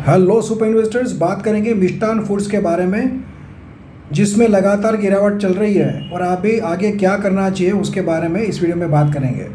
Hello super investors, बात करेंगे मिष्ठान foods के बारे में जिसमें लगातार गिरावट चल रही है और अभी आगे क्या करना चाहिए उसके बारे में इस वीडियो में बात करेंगे।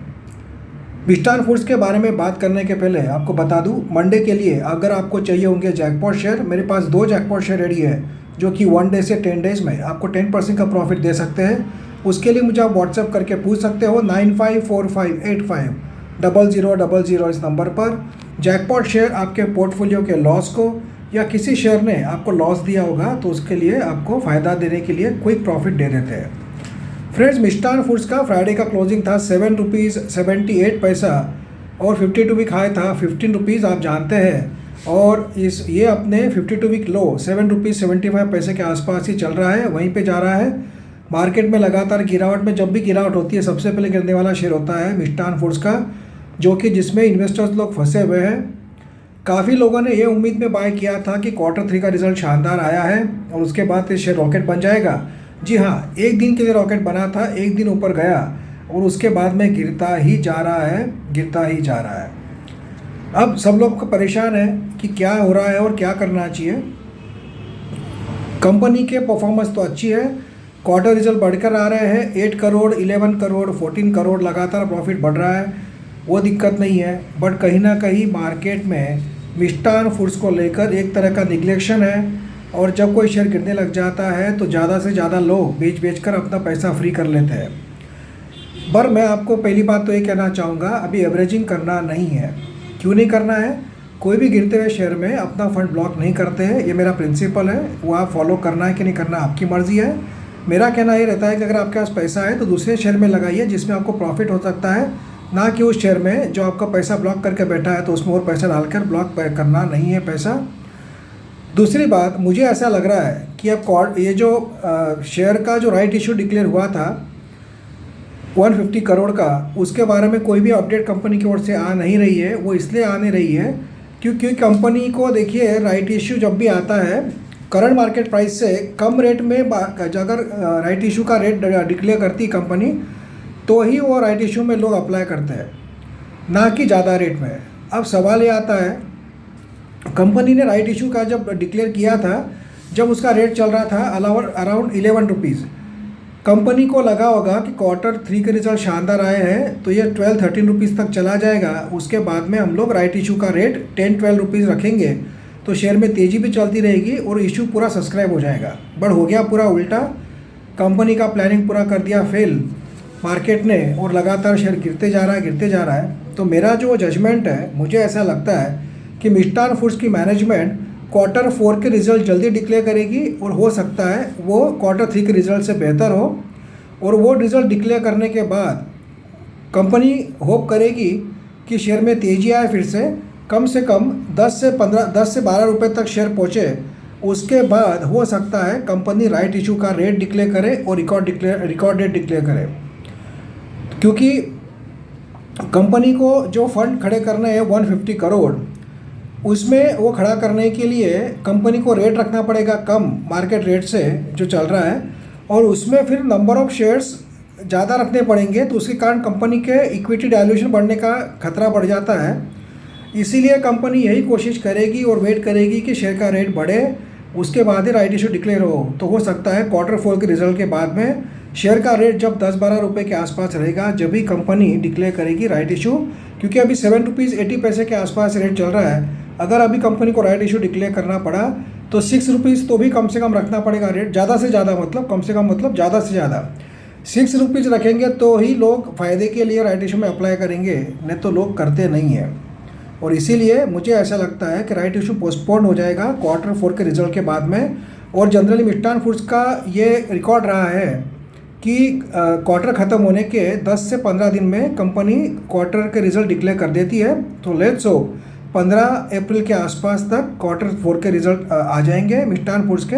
मिष्ठान फूड्स के बारे में बात करने के पहले आपको बता दूं, मंडे के लिए अगर आपको चाहिए होंगे जैकपॉट शेयर, मेरे पास 2 जैकपॉट शेयर रेडी है जो कि 1 डे से 10 डेज़ में आपको 10% का प्रॉफिट दे सकते हैं। उसके लिए मुझे आप व्हाट्सएप करके पूछ सकते हो 9545850000 इस नंबर पर। जैकपॉट शेयर आपके पोर्टफोलियो के लॉस को या किसी शेयर ने आपको लॉस दिया होगा तो उसके लिए आपको फ़ायदा देने के लिए क्विक प्रॉफिट दे देते हैं। फ्रेंड्स, मिष्ठान फूड्स का फ्राइडे का क्लोजिंग था 7 रुपीज़ 78 पैसा और 52 वीक हाई था 15 रुपीज़, आप जानते हैं। और ये अपने 52 वीक लो 7 रुपीज़ 75 पैसे के आसपास ही चल रहा है, वहीं पे जा रहा है। मार्केट में लगातार गिरावट में जब भी गिरावट होती है सबसे पहले गिरने वाला शेयर होता है मिष्ठान फूड्स का, जो कि जिसमें इन्वेस्टर्स लोग फंसे हुए हैं। काफ़ी लोगों ने ये उम्मीद में बाय किया था कि Q3 का रिजल्ट शानदार आया है और उसके बाद ये शेयर रॉकेट बन जाएगा। जी हाँ, एक दिन के लिए रॉकेट बना था, एक दिन ऊपर गया और उसके बाद में गिरता ही जा रहा है। अब सब लोग परेशान है कि क्या हो रहा है और क्या करना चाहिए। कंपनी के परफॉर्मेंस तो अच्छी है, क्वार्टर रिजल्ट बढ़कर आ रहे हैं, 8 करोड़ 11 करोड़ 14 करोड़ लगातार प्रॉफिट बढ़ रहा है, वो दिक्कत नहीं है। बट कहीं ना कहीं मार्केट में मिष्ठान फूड्स को लेकर एक तरह का निगलेक्शन है और जब कोई शेयर गिरने लग जाता है तो ज़्यादा से ज़्यादा लोग बेच कर अपना पैसा फ्री कर लेते हैं। पर मैं आपको पहली बात तो ये कहना चाहूँगा, अभी एवरेजिंग करना नहीं है। क्यों नहीं करना है? कोई भी गिरते हुए शेयर में अपना फंड ब्लॉक नहीं करते हैं, ये मेरा प्रिंसिपल है। वो आप फॉलो करना है कि नहीं करना आपकी मर्ज़ी है। मेरा कहना ये रहता है कि अगर आपके पास पैसा है तो दूसरे शेयर में लगाइए जिसमें आपको प्रॉफिट हो सकता है, ना कि उस शेयर में जो आपका पैसा ब्लॉक करके बैठा है तो उसमें और पैसा डालकर ब्लॉक करना नहीं है पैसा। दूसरी बात, मुझे ऐसा लग रहा है कि अब ये जो शेयर का जो राइट इशू डिक्लेयर हुआ था 150 करोड़ का, उसके बारे में कोई भी अपडेट कंपनी की ओर से आ नहीं रही है। वो इसलिए आ नहीं रही है क्योंकि कंपनी को देखिए, राइट इशू जब भी आता है करंट मार्केट प्राइस से कम रेट में अगर राइट इशू का रेट डिक्लेयर करती है कंपनी तो ही वो राइट इशू में लोग अप्लाई करते हैं, ना कि ज़्यादा रेट में। अब सवाल ये आता है, कंपनी ने राइट इशू का जब डिक्लेयर किया था, जब उसका रेट चल रहा था अराउंड 11 रुपीज़, कंपनी को लगा होगा कि Q3 के रिजल्ट शानदार आए हैं तो ये 12-13 रुपीज़ तक चला जाएगा। उसके बाद में हम लोग राइट इशू का रेट 10-12 रुपीज़ रखेंगे तो शेयर में तेज़ी भी चलती रहेगी और इशू पूरा सब्सक्राइब हो जाएगा। बट हो गया पूरा उल्टा, कंपनी का प्लानिंग पूरा कर दिया फेल मार्केट ने और लगातार शेयर गिरते जा रहा है। तो मेरा जो जजमेंट है, मुझे ऐसा लगता है कि मिष्ठान फूड्स की मैनेजमेंट Q4 के रिज़ल्ट जल्दी डिक्लेयर करेगी और हो सकता है वो Q3 के रिज़ल्ट से बेहतर हो। और वो रिज़ल्ट डिक्लेयर करने के बाद कंपनी होप करेगी कि शेयर में तेज़ी आए, फिर से कम 10 से 12 रुपये तक शेयर पहुँचे। उसके बाद हो सकता है कंपनी राइट इशू का रेट डिक्लेयर करे और रिकॉर्ड डेट डिक्लेयर करे, क्योंकि कंपनी को जो फंड खड़े करने हैं 150 करोड़, उसमें वो खड़ा करने के लिए कंपनी को रेट रखना पड़ेगा कम मार्केट रेट से जो चल रहा है, और उसमें फिर नंबर ऑफ़ शेयर्स ज़्यादा रखने पड़ेंगे तो उसके कारण कंपनी के इक्विटी डायल्यूशन बढ़ने का खतरा बढ़ जाता है। इसीलिए कंपनी यही कोशिश करेगी और वेट करेगी कि शेयर का रेट बढ़े, उसके बाद ही राइट इशू डिक्लेयर हो। तो हो सकता है Q4 के रिजल्ट के बाद में शेयर का रेट जब 10-12 रुपये के आसपास रहेगा जब भी कंपनी डिक्लेयर करेगी राइट इशू, क्योंकि अभी 7 रुपीज़ 80 पैसे के आसपास रेट चल रहा है। अगर अभी कंपनी को राइट इशू डिक्लेयर करना पड़ा तो 6 रुपीज़ तो भी कम से कम रखना पड़ेगा रेट, ज़्यादा से ज़्यादा मतलब कम से कम मतलब ज़्यादा से ज़्यादा 6 रुपीज़ रखेंगे तो ही लोग फ़ायदे के लिए राइट इशू में अप्लाई करेंगे, नहीं तो लोग करते नहीं हैं। और इसीलिए मुझे ऐसा लगता है कि राइट इशू पोस्टपोन हो जाएगा Q4 के रिजल्ट के बाद में। और जनरली मिष्ठान फूड्स का ये रिकॉर्ड रहा है कि क्वार्टर ख़त्म होने के 10 से 15 दिन में कंपनी क्वार्टर के रिज़ल्ट डिक्लेयर कर देती है। तो लेट्स हो 15 अप्रैल के आसपास तक Q4 के रिज़ल्ट आ जाएंगे मिष्ठान फूड्स के,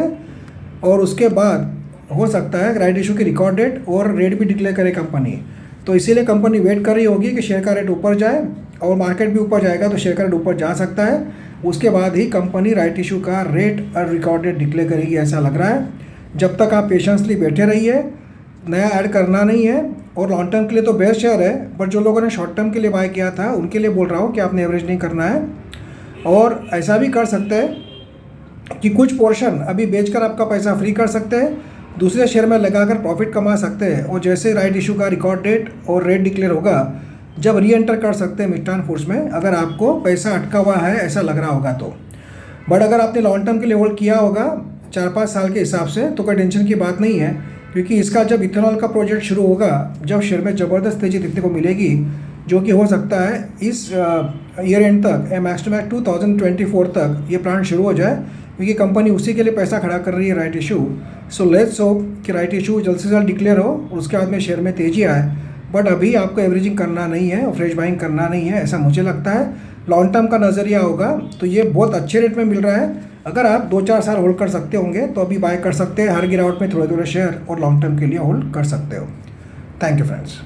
और उसके बाद हो सकता है राइट इशू की रिकॉर्ड डेट और रेट भी डिक्लेयर करे कंपनी। तो इसीलिए कंपनी वेट कर रही होगी कि शेयर का रेट ऊपर जाए, और मार्केट भी ऊपर जाएगा तो शेयर का रेट ऊपर जा सकता है। उसके बाद ही कंपनी राइट इशू का रेट और रिकॉर्ड डेट डिक्लेयर करेगी, ऐसा लग रहा है। जब तक आप पेशेंसली बैठे रहिए, नया ऐड करना नहीं है। और लॉन्ग टर्म के लिए तो बेस्ट शेयर है, बट जो लोगों ने शॉर्ट टर्म के लिए बाय किया था उनके लिए बोल रहा हूँ कि आपने एवरेज नहीं करना है। और ऐसा भी कर सकते हैं कि कुछ पोर्शन अभी बेचकर आपका पैसा फ्री कर सकते हैं, दूसरे शेयर में लगाकर प्रॉफिट कमा सकते हैं, और जैसे राइट इशू का रिकॉर्ड डेट और रेट डिक्लेयर होगा जब री एंटर कर सकते हैं मिष्ठान फूड्स में, अगर आपको पैसा अटका हुआ है ऐसा लग रहा होगा तो। बट अगर आपने लॉन्ग टर्म के लिए होल्ड किया होगा 4-5 साल के हिसाब से तो कोई टेंशन की बात नहीं है, क्योंकि इसका जब इथेनॉल का प्रोजेक्ट शुरू होगा, जब शेयर में ज़बरदस्त तेज़ी देखने को मिलेगी, जो कि हो सकता है इस ईयर एंड तक या मैक्स टू मैक्स 2024 तक ये प्लांट शुरू हो जाए, क्योंकि कंपनी उसी के लिए पैसा खड़ा कर रही है right issue. So let's hope कि राइट इशू जल्द से जल्द डिक्लेयर हो, उसके बाद में शेयर में तेज़ी आए। बट अभी आपको एवरेजिंग करना नहीं है और फ्रेश बाइंग करना नहीं है, ऐसा मुझे लगता है। लॉन्ग टर्म का नज़रिया होगा तो ये बहुत अच्छे रेट में मिल रहा है। अगर आप 2-4 साल होल्ड कर सकते होंगे तो अभी बाय कर सकते हैं, हर गिरावट में थोड़े थोड़े शेयर, और लॉन्ग टर्म के लिए होल्ड कर सकते हो। Thank you friends.